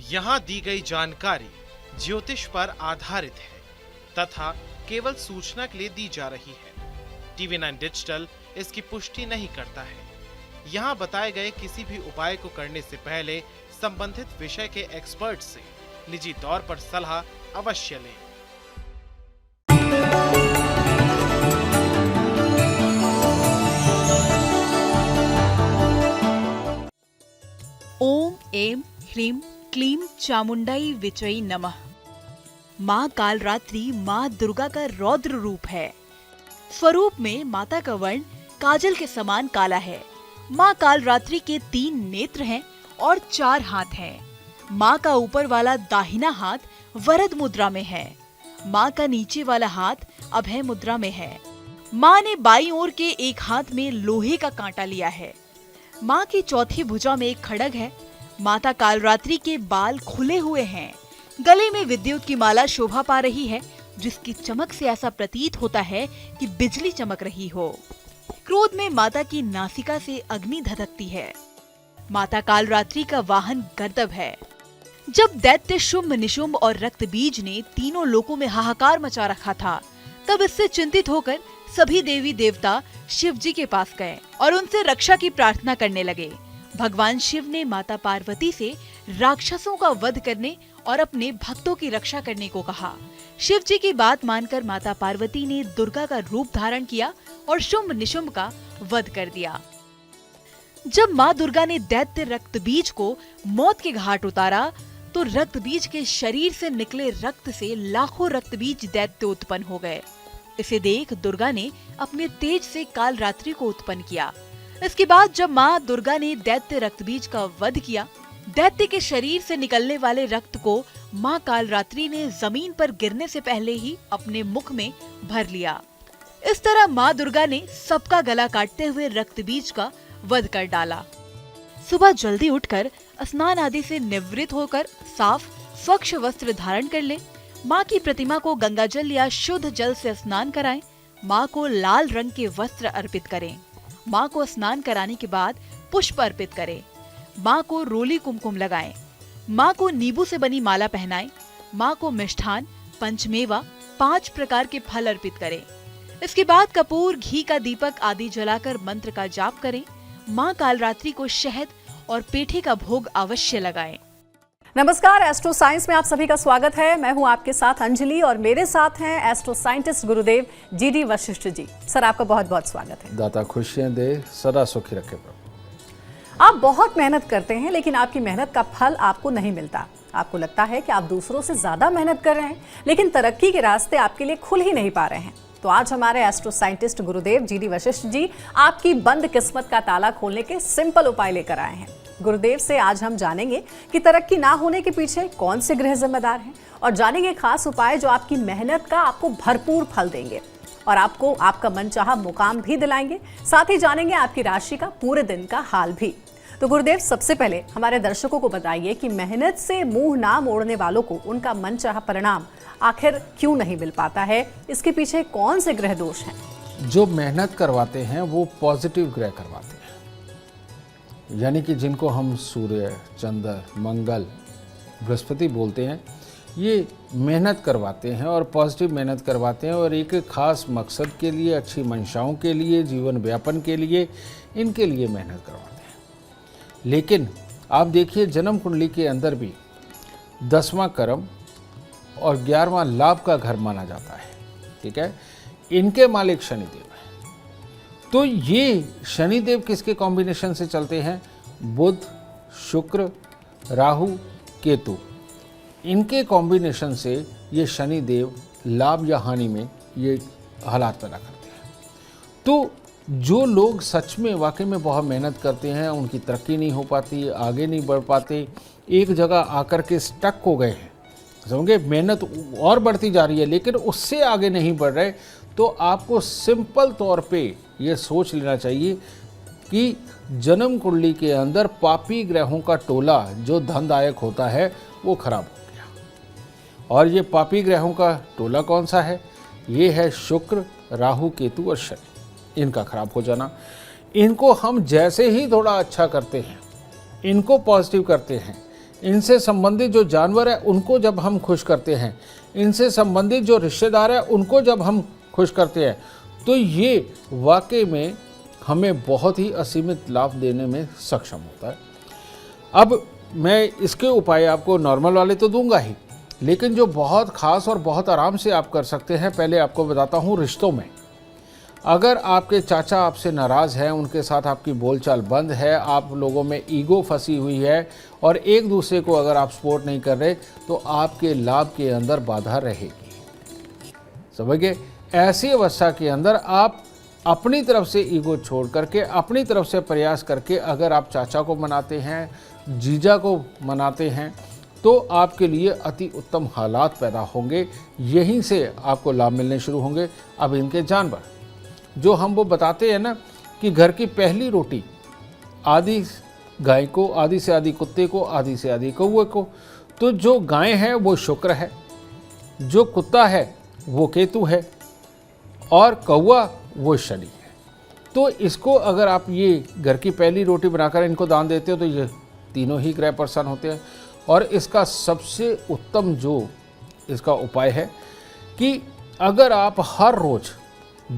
यहाँ दी गई जानकारी ज्योतिष पर आधारित है तथा केवल सूचना के लिए दी जा रही है। TV9 डिजिटल इसकी पुष्टि नहीं करता है। यहाँ बताए गए किसी भी उपाय को करने से पहले संबंधित विषय के एक्सपर्ट से निजी तौर पर सलाह अवश्य लें। ओम ऐं ह्रीं क्लीं चामुंडाई विचई नमः। माँ कालरात्रि माँ दुर्गा का रौद्र रूप है। स्वरूप में माता का वर्ण काजल के समान काला है। माँ कालरात्रि के 3 नेत्र हैं और 4 हाथ हैं। माँ का ऊपर वाला दाहिना हाथ वरद मुद्रा में है। माँ का नीचे वाला हाथ अभय मुद्रा में है। माँ ने बाईं ओर के एक हाथ में लोहे का कांटा लिया है। माँ की चौथी भुजा में एक खड्ग है। माता कालरात्रि के बाल खुले हुए हैं। गले में विद्युत की माला शोभा पा रही है, जिसकी चमक से ऐसा प्रतीत होता है कि बिजली चमक रही हो। क्रोध में माता की नासिका से अग्नि धधकती है। माता कालरात्रि का वाहन गर्दभ है। जब दैत्य शुंभ निशुंभ और रक्तबीज ने तीनों लोकों में हाहाकार मचा रखा था, तब इससे चिंतित होकर सभी देवी देवता शिव जी के पास गए और उनसे रक्षा की प्रार्थना करने लगे। भगवान शिव ने माता पार्वती से राक्षसों का वध करने और अपने भक्तों की रक्षा करने को कहा। शिव जी की बात मानकर माता पार्वती ने दुर्गा का रूप धारण किया और शुंभ निशुंभ का वध कर दिया। जब माँ दुर्गा ने दैत्य रक्तबीज को मौत के घाट उतारा, तो रक्तबीज के शरीर से निकले रक्त से लाखों रक्तबीज दैत्य उत्पन्न हो गए। इसे देख दुर्गा ने अपने तेज से कालरात्रि को उत्पन्न किया। इसके बाद जब माँ दुर्गा ने दैत्य रक्तबीज का वध किया, दैत्य के शरीर से निकलने वाले रक्त को माँ कालरात्रि ने जमीन पर गिरने से पहले ही अपने मुख में भर लिया। इस तरह माँ दुर्गा ने सबका गला काटते हुए रक्तबीज का वध कर डाला। सुबह जल्दी उठकर स्नान आदि से निवृत्त होकर साफ स्वच्छ वस्त्र धारण कर ले। माँ की प्रतिमा को गंगाजल या शुद्ध जल से स्नान कराएं। माँ को लाल रंग के वस्त्र अर्पित करें। माँ को स्नान कराने के बाद पुष्प अर्पित करें। माँ को रोली कुमकुम लगाएं। माँ को नींबू से बनी माला पहनाएं। माँ को मिष्ठान, पंचमेवा, 5 प्रकार के फल अर्पित करें। इसके बाद कपूर, घी का दीपक आदि जलाकर मंत्र का जाप करें। माँ कालरात्रि को शहद और पेठे का भोग अवश्य लगाएं। नमस्कार, एस्ट्रो साइंस में आप सभी का स्वागत है। मैं हूं आपके साथ अंजलि और मेरे साथ हैं एस्ट्रो साइंटिस्ट गुरुदेव GD वशिष्ठ जी। सर, आपका बहुत बहुत स्वागत है। दाता खुशियां दे, सदा सुखी रखे प्रभु। आप बहुत मेहनत करते हैं, लेकिन आपकी मेहनत का फल आपको नहीं मिलता। आपको लगता है कि आप दूसरों से ज्यादा मेहनत कर रहे हैं, लेकिन तरक्की के रास्ते आपके लिए खुल ही नहीं पा रहे हैं। तो आज हमारे एस्ट्रो साइंटिस्ट गुरुदेव GD वशिष्ठ जी आपकी बंद किस्मत का ताला खोलने के सिंपल उपाय लेकर आए हैं। गुरुदेव से आज हम जानेंगे कि तरक्की ना होने के पीछे कौन से ग्रह जिम्मेदार हैं, और जानेंगे खास उपाय जो आपकी मेहनत का आपको भरपूर फल देंगे और आपको आपका मनचाहा मुकाम भी दिलाएंगे। साथ ही जानेंगे आपकी राशि का पूरे दिन का हाल भी। तो गुरुदेव, सबसे पहले हमारे दर्शकों को बताइए कि मेहनत से मुंह ना मोड़ने वालों को उनका मनचाहा परिणाम आखिर क्यों नहीं मिल पाता है? इसके पीछे कौन से ग्रह दोष हैं? जो मेहनत करवाते हैं वो पॉजिटिव ग्रह करवाते हैं, यानी कि जिनको हम सूर्य, चंद्र, मंगल, बृहस्पति बोलते हैं, ये मेहनत करवाते हैं और पॉजिटिव मेहनत करवाते हैं और एक खास मकसद के लिए, अच्छी मंशाओं के लिए, जीवन व्यापन के लिए, इनके लिए मेहनत करवाते हैं। लेकिन आप देखिए, जन्म कुंडली के अंदर भी 10वां कर्म और 11वां लाभ का घर माना जाता है। ठीक है, इनके मालिक शनिदेव हैं। तो ये शनिदेव किसके कॉम्बिनेशन से चलते हैं? बुध, शुक्र, राहु, केतु, इनके कॉम्बिनेशन से ये शनिदेव लाभ या हानि में ये हालात पैदा करते हैं। तो जो लोग सच में वाकई में बहुत मेहनत करते हैं, उनकी तरक्की नहीं हो पाती, आगे नहीं बढ़ पाते, एक जगह आकर के स्टक हो गए हैं, समझे, मेहनत और बढ़ती जा रही है लेकिन उससे आगे नहीं बढ़ रहे, तो आपको सिंपल तौर पे ये सोच लेना चाहिए कि जन्म कुंडली के अंदर पापी ग्रहों का टोला जो धनदायक होता है वो खराब हो गया। और ये पापी ग्रहों का टोला कौन सा है? ये है शुक्र, राहु, केतु और शनि। इनका खराब हो जाना। इनको हम जैसे ही थोड़ा अच्छा करते हैं, इनको पॉजिटिव करते हैं, इनसे संबंधित जो जानवर है उनको जब हम खुश करते हैं, इनसे संबंधित जो रिश्तेदार है उनको जब हम खुश करते हैं, तो ये वाकई में हमें बहुत ही असीमित लाभ देने में सक्षम होता है। अब मैं इसके उपाय आपको नॉर्मल वाले तो दूंगा ही, लेकिन जो बहुत खास और बहुत आराम से आप कर सकते हैं, पहले आपको बताता हूँ रिश्तों में। अगर आपके चाचा आपसे नाराज़ हैं, उनके साथ आपकी बोलचाल बंद है, आप लोगों में ईगो फंसी हुई है और एक दूसरे को अगर आप सपोर्ट नहीं कर रहे, तो आपके लाभ के अंदर बाधा रहेगी। समझ गए? ऐसी अवस्था के अंदर आप अपनी तरफ से ईगो छोड़ करके, अपनी तरफ से प्रयास करके अगर आप चाचा को मनाते हैं, जीजा को मनाते हैं, तो आपके लिए अति उत्तम हालात पैदा होंगे। यहीं से आपको लाभ मिलने शुरू होंगे। अब इनके जानवर जो हम वो बताते हैं ना कि घर की पहली रोटी आधी गाय को, आधी से आधी कुत्ते को, आधी से आधी कौवे को, तो जो गाय है वो शुक्र है, जो कुत्ता है वो केतु है और कौवा वो शनि है। तो इसको अगर आप ये घर की पहली रोटी बनाकर इनको दान देते हो तो ये तीनों ही ग्रह प्रसन्न होते हैं। और इसका सबसे उत्तम जो इसका उपाय है कि अगर आप हर रोज़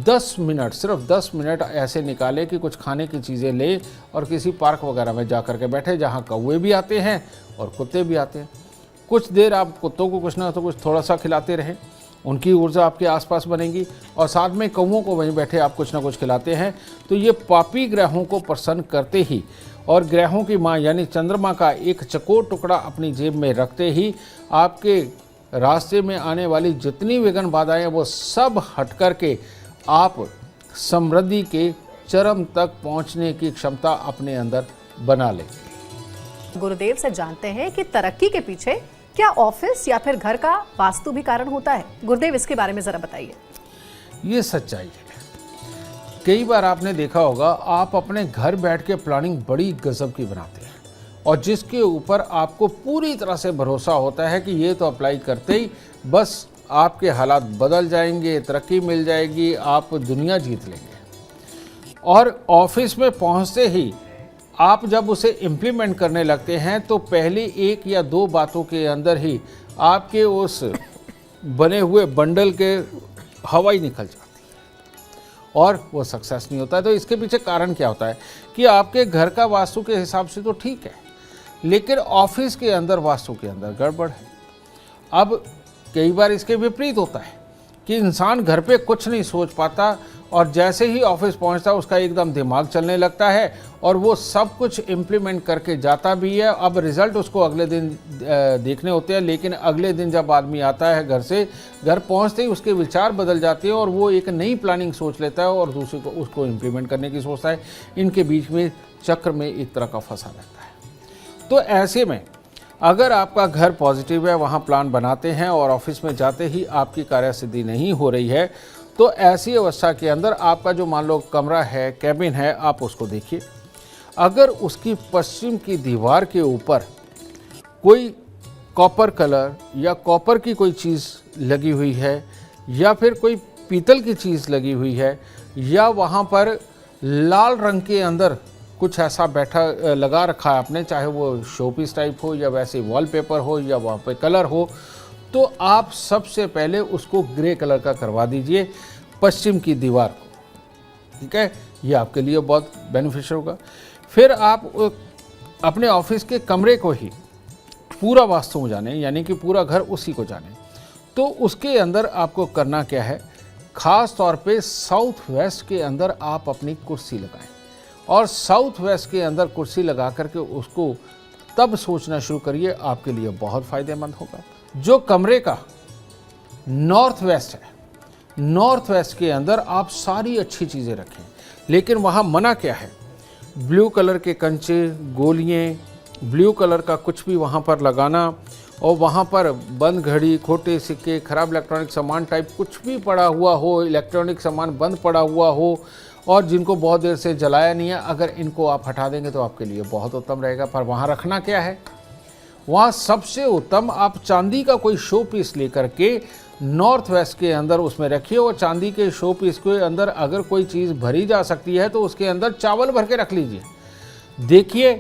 10 मिनट, सिर्फ 10 मिनट ऐसे निकालें कि कुछ खाने की चीज़ें लें और किसी पार्क वगैरह में जा कर के बैठे जहाँ कौवे भी आते हैं और कुत्ते भी आते हैं। कुछ देर आप कुत्तों को कुछ ना तो कुछ थोड़ा सा खिलाते रहें, उनकी ऊर्जा आपके आसपास बनेगी, और साथ में कौवों को वहीं बैठे आप कुछ ना कुछ खिलाते हैं, तो ये पापी ग्रहों को प्रसन्न करते ही और ग्रहों की माँ यानी चंद्रमा का एक चकोर टुकड़ा अपनी जेब में रखते ही आपके रास्ते में आने वाली जितनी विघ्न बाधाएं हैं वो सब हट कर के आप समृद्धि के चरम तक पहुंचने की क्षमता अपने अंदर बना लेंगे। गुरुदेव से जानते हैं कि तरक्की के पीछे क्या ऑफिस या फिर घर का वास्तु भी कारण होता है। गुरुदेव, इसके बारे में जरा बताइए। ये सच्चाई है। कई बार आपने देखा होगा, आप अपने घर बैठ के प्लानिंग बड़ी गजब की बनाते हैं और जिसके ऊपर आपको पूरी तरह से भरोसा होता है कि ये तो अप्लाई करते ही बस आपके हालात बदल जाएंगे, तरक्की मिल जाएगी, आप दुनिया जीत लेंगे। और ऑफिस में पहुंचते ही आप जब उसे इम्प्लीमेंट करने लगते हैं तो पहले 1 या 2 बातों के अंदर ही आपके उस बने हुए बंडल के हवा ही निकल जाती है और वो सक्सेस नहीं होता है। तो इसके पीछे कारण क्या होता है कि आपके घर का वास्तु के हिसाब से तो ठीक है, लेकिन ऑफिस के अंदर वास्तु के अंदर गड़बड़ है। अब कई बार इसके विपरीत होता है कि इंसान घर पे कुछ नहीं सोच पाता और जैसे ही ऑफिस पहुंचता है उसका एकदम दिमाग चलने लगता है और वो सब कुछ इम्प्लीमेंट करके जाता भी है। अब रिज़ल्ट उसको अगले दिन देखने होते हैं, लेकिन अगले दिन जब आदमी आता है घर से, घर पहुंचते ही उसके विचार बदल जाते हैं और वो एक नई प्लानिंग सोच लेता है और दूसरे को उसको इम्प्लीमेंट करने की सोचता है। इनके बीच में चक्र में एक तरह का फंसा रहता है। तो ऐसे में अगर आपका घर पॉजिटिव है, वहाँ प्लान बनाते हैं और ऑफिस में जाते ही आपकी कार्यसिद्धि नहीं हो रही है, तो ऐसी अवस्था के अंदर आपका जो मान लो कमरा है, कैबिन है, आप उसको देखिए। अगर उसकी पश्चिम की दीवार के ऊपर कोई कॉपर कलर या कॉपर की कोई चीज़ लगी हुई है या फिर कोई पीतल की चीज़ लगी हुई है या वहाँ पर लाल रंग के अंदर कुछ ऐसा बैठा लगा रखा है आपने, चाहे वो शोपीस टाइप हो या वैसे वॉलपेपर हो या वहाँ पे कलर हो, तो आप सबसे पहले उसको ग्रे कलर का करवा दीजिए पश्चिम की दीवार को। ठीक है, ये आपके लिए बहुत बेनिफिशियल होगा। फिर आप अपने ऑफिस के कमरे को ही पूरा वास्तु में जाने, यानी कि पूरा घर उसी को जाने, तो उसके अंदर आपको करना क्या है, ख़ास तौर पे साउथ वेस्ट के अंदर आप अपनी कुर्सी लगाएं और साउथ वेस्ट के अंदर कुर्सी लगा करके उसको तब सोचना शुरू करिए, आपके लिए बहुत फ़ायदेमंद होगा। जो कमरे का नॉर्थ वेस्ट है, नॉर्थ वेस्ट के अंदर आप सारी अच्छी चीज़ें रखें, लेकिन वहाँ मना क्या है, ब्लू कलर के कंचे, गोलियाँ, ब्लू कलर का कुछ भी वहाँ पर लगाना और वहाँ पर बंद घड़ी, खोटे सिक्के, खराब इलेक्ट्रॉनिक सामान टाइप कुछ भी पड़ा हुआ हो, इलेक्ट्रॉनिक सामान बंद पड़ा हुआ हो और जिनको बहुत देर से जलाया नहीं है, अगर इनको आप हटा देंगे तो आपके लिए बहुत उत्तम रहेगा। पर वहाँ रखना क्या है, वहाँ सबसे उत्तम आप चांदी का कोई शो पीस लेकर के नॉर्थ वेस्ट के अंदर उसमें रखिए और चांदी के शो पीस के अंदर अगर कोई चीज़ भरी जा सकती है तो उसके अंदर चावल भर के रख लीजिए। देखिए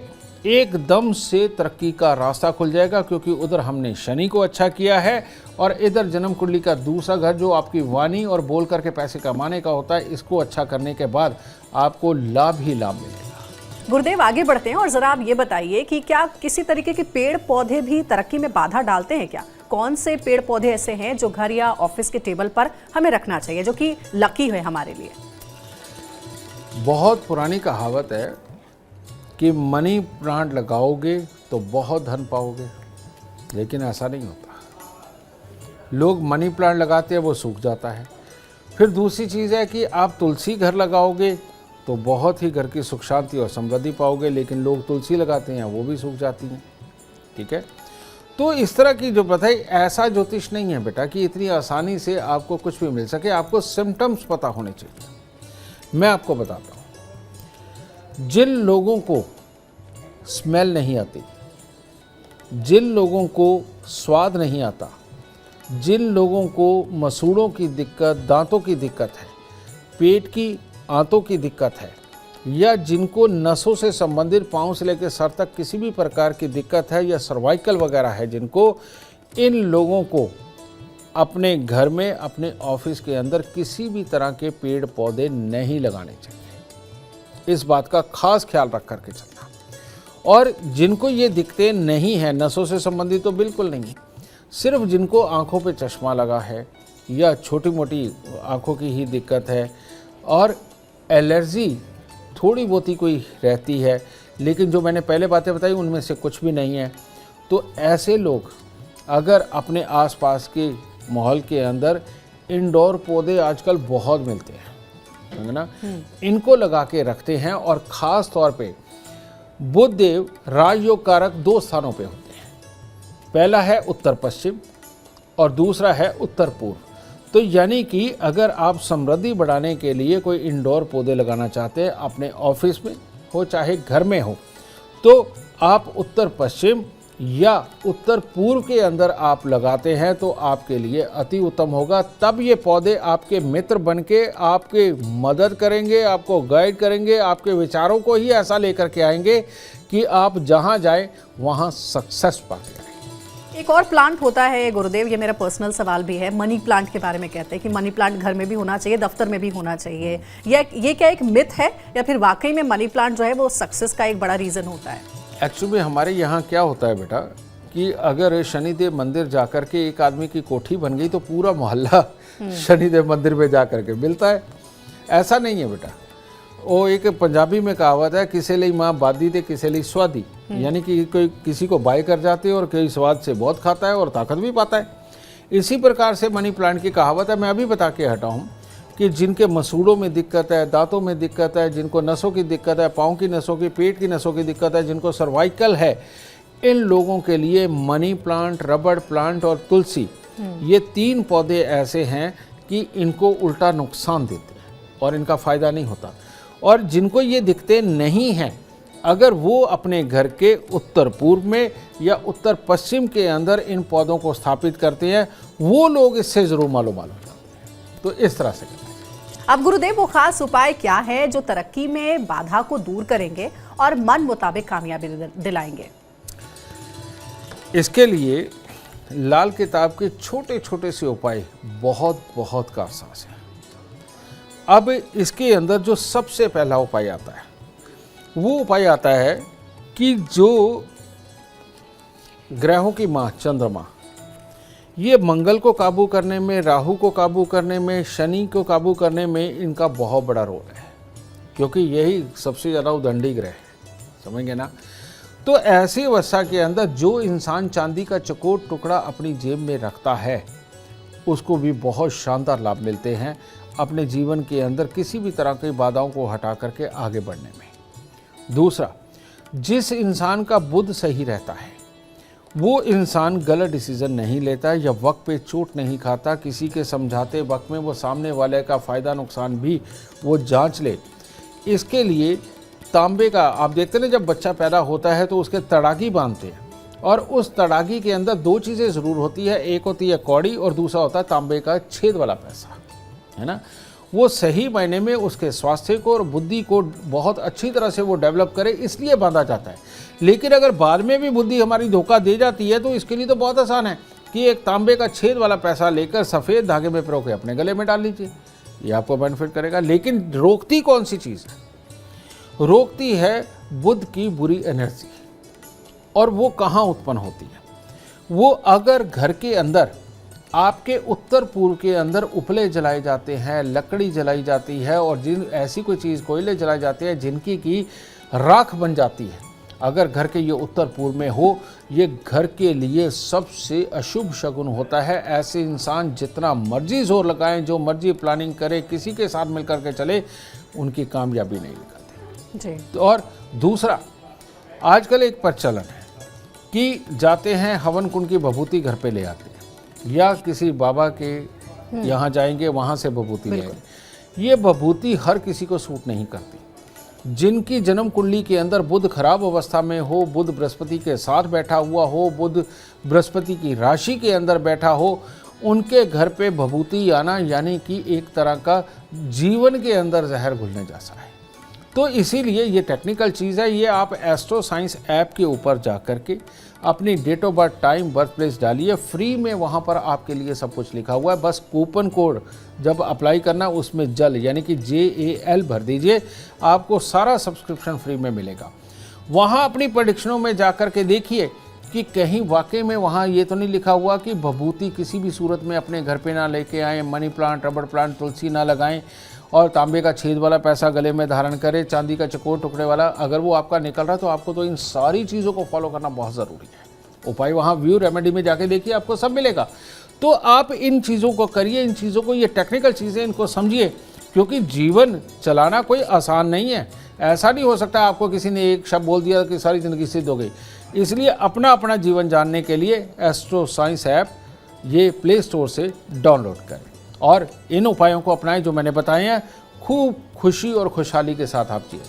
एकदम से तरक्की का रास्ता खुल जाएगा, क्योंकि उधर हमने शनि को अच्छा किया है और इधर जन्म कुंडली का दूसरा घर जो आपकी वाणी और बोल करके पैसे कमाने का होता है, इसको अच्छा करने के बाद आपको लाभ ही लाभ मिलेगा। गुरुदेव, आगे बढ़ते हैं और जरा आप ये बताइए कि क्या किसी तरीके के पेड़ पौधे भी तरक्की में बाधा डालते हैं क्या? कौन से पेड़ पौधे ऐसे हैं जो घर या ऑफिस के टेबल पर हमें रखना चाहिए, जो कि लकी है हमारे लिए? बहुत पुरानी कहावत है कि मनी प्लांट लगाओगे तो बहुत धन पाओगे, लेकिन ऐसा नहीं होता। लोग मनी प्लांट लगाते हैं, वो सूख जाता है। फिर दूसरी चीज़ है कि आप तुलसी घर लगाओगे तो बहुत ही घर की सुख शांति और समृद्धि पाओगे, लेकिन लोग तुलसी लगाते हैं वो भी सूख जाती हैं। ठीक है, तो इस तरह की जो बताई, ऐसा ज्योतिष नहीं है बेटा कि इतनी आसानी से आपको कुछ भी मिल सके। आपको सिम्टम्स पता होने चाहिए। मैं आपको बताता हूँ, जिन लोगों को स्मेल नहीं आती, जिन लोगों को स्वाद नहीं आता, जिन लोगों को मसूड़ों की दिक्कत, दांतों की दिक्कत है, पेट की आंतों की दिक्कत है, या जिनको नसों से संबंधित पाँव से लेकर सर तक किसी भी प्रकार की दिक्कत है, या सर्वाइकल वगैरह है जिनको, इन लोगों को अपने घर में, अपने ऑफिस के अंदर किसी भी तरह के पेड़ पौधे नहीं लगाने चाहिए। इस बात का खास ख्याल रख करके चलना। और जिनको ये दिक्कतें नहीं हैं, नसों से संबंधित तो बिल्कुल नहीं, सिर्फ जिनको आँखों पे चश्मा लगा है या छोटी मोटी आँखों की ही दिक्कत है और एलर्जी थोड़ी बहुत ही कोई रहती है, लेकिन जो मैंने पहले बातें बताई उनमें से कुछ भी नहीं है, तो ऐसे लोग अगर अपने आसपास के माहौल के अंदर इंडोर पौधे आजकल बहुत मिलते हैं, है ना, इनको लगा के रखते हैं। और ख़ास तौर पे बुध देव राजयोग कारक 2 स्थानों पे होते हैं। पहला है उत्तर पश्चिम और दूसरा है उत्तर पूर्व। तो यानी कि अगर आप समृद्धि बढ़ाने के लिए कोई इंडोर पौधे लगाना चाहते हैं, अपने ऑफिस में हो चाहे घर में हो, तो आप उत्तर पश्चिम या उत्तर पूर्व के अंदर आप लगाते हैं तो आपके लिए अति उत्तम होगा। तब ये पौधे आपके मित्र बनके आपके मदद करेंगे, आपको गाइड करेंगे, आपके विचारों को ही ऐसा लेकर के आएंगे कि आप जहाँ जाए वहाँ सक्सेस पाते आए। एक और प्लांट होता है गुरुदेव, ये मेरा पर्सनल सवाल भी है, मनी प्लांट के बारे में कहते हैं कि मनी प्लांट घर में भी होना चाहिए, दफ्तर में भी होना चाहिए। ये क्या एक मिथ है या फिर वाकई में मनी प्लांट जो है वो सक्सेस का एक बड़ा रीज़न होता है? एक्चुअली हमारे यहाँ क्या होता है बेटा कि अगर शनिदेव मंदिर जाकर के एक आदमी की कोठी बन गई तो पूरा मोहल्ला शनिदेव मंदिर में जा करके मिलता है। ऐसा नहीं है बेटा। वो एक पंजाबी में कहावत है, किसी लिए माँ बादी थे किसी लिए स्वादी, यानी कि कोई किसी को बाय कर जाते हैं और कोई स्वाद से बहुत खाता है और ताकत भी पाता है। इसी प्रकार से मनी प्लांट की कहावत है, मैं अभी बता के हटा हूँ कि जिनके मसूड़ों में दिक्कत है, दांतों में दिक्कत है, जिनको नसों की दिक्कत है, पाँव की नसों की, पेट की नसों की दिक्कत है, जिनको सर्वाइकल है, इन लोगों के लिए मनी प्लांट, रबड़ प्लांट और तुलसी, ये 3 पौधे ऐसे हैं कि इनको उल्टा नुकसान देते हैं और इनका फ़ायदा नहीं होता। और जिनको ये दिक्कतें नहीं हैं, अगर वो अपने घर के उत्तर पूर्व में या उत्तर पश्चिम के अंदर इन पौधों को स्थापित करते हैं, वो लोग इससे ज़रूर मालूम हैं। तो इस तरह से अब गुरुदेव वो खास उपाय क्या है जो तरक्की में बाधा को दूर करेंगे और मन मुताबिक कामयाबी दिलाएंगे? इसके लिए लाल किताब के छोटे छोटे से उपाय बहुत बहुत कारसाज हैं। अब इसके अंदर जो सबसे पहला उपाय आता है वो उपाय आता है कि जो ग्रहों की माँ चंद्रमा, ये मंगल को काबू करने में, राहु को काबू करने में, शनि को काबू करने में इनका बहुत बड़ा रोल है, क्योंकि यही सबसे ज़्यादा उदंडी ग्रह है, समझेंगे ना। तो ऐसी अवस्था के अंदर जो इंसान चांदी का चकोर टुकड़ा अपनी जेब में रखता है उसको भी बहुत शानदार लाभ मिलते हैं अपने जीवन के अंदर किसी भी तरह की बाधाओं को हटा करके आगे बढ़ने में। दूसरा, जिस इंसान का बुध सही रहता है वो इंसान गलत डिसीजन नहीं लेता या वक्त पे चोट नहीं खाता, किसी के समझाते वक्त में वो सामने वाले का फ़ायदा नुकसान भी वो जांच ले। इसके लिए तांबे का, आप देखते हैं जब बच्चा पैदा होता है तो उसके तड़ागी बांधते हैं और उस तड़ागी के अंदर 2 चीज़ें ज़रूर होती है, एक होती है कौड़ी और दूसरा होता है तांबे का छेद वाला पैसा, है ना। वो सही मायने में उसके स्वास्थ्य को और बुद्धि को बहुत अच्छी तरह से वो डेवलप करे, इसलिए बांधा जाता है। लेकिन अगर बाद में भी बुद्धि हमारी धोखा दे जाती है तो इसके लिए तो बहुत आसान है कि एक तांबे का छेद वाला पैसा लेकर सफ़ेद धागे में पिरो के अपने गले में डाल लीजिए, ये आपको बेनिफिट करेगा। लेकिन रोकती कौन सी चीज़ है? रोकती है बुध की बुरी एनर्जी। और वो कहाँ उत्पन्न होती है? वो अगर घर के अंदर, आपके उत्तर पूर्व के अंदर उपले जलाए जाते हैं, लकड़ी जलाई जाती है और जिन ऐसी कोई चीज़ कोयले जलाए जाते हैं जिनकी की राख बन जाती है, अगर घर के ये उत्तर पूर्व में हो, ये घर के लिए सबसे अशुभ शगुन होता है। ऐसे इंसान जितना मर्जी जोर लगाएं, जो मर्जी प्लानिंग करे, किसी के साथ मिलकर के चले, उनकी कामयाबी नहीं निकलती जी। तो और दूसरा, आजकल एक प्रचलन है कि जाते हैं हवन कुंड की भभूति घर पे ले आते हैं, या किसी बाबा के यहाँ जाएंगे, वहाँ से भभूति ले आएंगे। ये भभूति हर किसी को सूट नहीं करती। जिनकी जन्म कुंडली के अंदर बुध खराब अवस्था में हो, बुध बृहस्पति के साथ बैठा हुआ हो, बुध बृहस्पति की राशि के अंदर बैठा हो, उनके घर पे भभूति आना यानी कि एक तरह का जीवन के अंदर जहर घुलने जैसा है। तो इसीलिए ये टेक्निकल चीज़ है। ये आप एस्ट्रो साइंस ऐप के ऊपर जा कर के अपनी date of birth, time, birth place डालिए, फ्री में वहाँ पर आपके लिए सब कुछ लिखा हुआ है। बस कूपन कोड जब अप्लाई करना, उसमें जल यानी कि JAL भर दीजिए, आपको सारा सब्सक्रिप्शन फ्री में मिलेगा। वहाँ अपनी प्रेडिक्शनों में जा कर के देखिए कि कहीं वाकई में वहाँ ये तो नहीं लिखा हुआ कि भभूति किसी भी सूरत में अपने घर पे ना लेके आएँ, मनी प्लांट, रबड़ प्लांट, तुलसी ना लगाएं और तांबे का छेद वाला पैसा गले में धारण करें, चांदी का चकोर टुकड़े वाला। अगर वो आपका निकल रहा है तो आपको तो इन सारी चीज़ों को फॉलो करना बहुत ज़रूरी है। उपाय वहाँ व्यू रेमेडी में जाके देखिए, आपको सब मिलेगा। तो आप इन चीज़ों को करिए, इन चीज़ों को, ये टेक्निकल चीज़ें, इनको समझिए, क्योंकि जीवन चलाना कोई आसान नहीं है। ऐसा नहीं हो सकता आपको किसी ने एक शब्द बोल दिया कि सारी ज़िंदगी सिद्ध हो गई। इसलिए अपना अपना जीवन जानने के लिए एस्ट्रो साइंस ऐप ये प्ले स्टोर से डाउनलोड करें और इन उपायों को अपनाएं जो मैंने बताए हैं। खूब खुशी और खुशहाली के साथ आप जिए।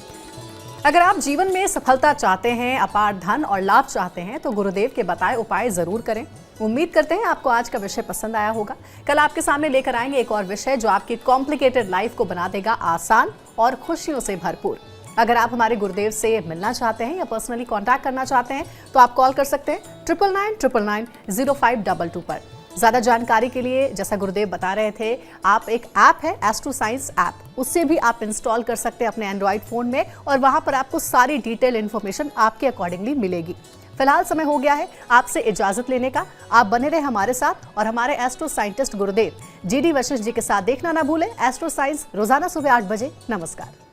अगर आप जीवन में सफलता चाहते हैं, अपार धन और लाभ चाहते हैं, तो गुरुदेव के बताए उपाय जरूर करें। उम्मीद करते हैं आपको आज का विषय पसंद आया होगा। कल आपके सामने लेकर आएंगे एक और विषय जो आपकी कॉम्प्लिकेटेड लाइफ को बना देगा आसान और खुशियों से भरपूर। अगर आप हमारे गुरुदेव से मिलना चाहते हैं या पर्सनली कांटेक्ट करना चाहते हैं तो आप कॉल कर सकते हैं 9999990522 पर। ज़्यादा जानकारी के लिए, जैसा गुरुदेव बता रहे थे, आप एक ऐप है एस्ट्रो साइंस ऐप, उससे भी आप इंस्टॉल कर सकते हैं अपने एंड्रॉइड फ़ोन में और वहाँ पर आपको सारी डिटेल इन्फॉर्मेशन आपके अकॉर्डिंगली मिलेगी। फिलहाल समय हो गया है आपसे इजाज़त लेने का। आप बने रहे हमारे साथ और हमारे एस्ट्रो साइंटिस्ट गुरुदेव GD वशिष्ठ जी के साथ देखना ना भूलें एस्ट्रो साइंस रोज़ाना सुबह 8 बजे। नमस्कार।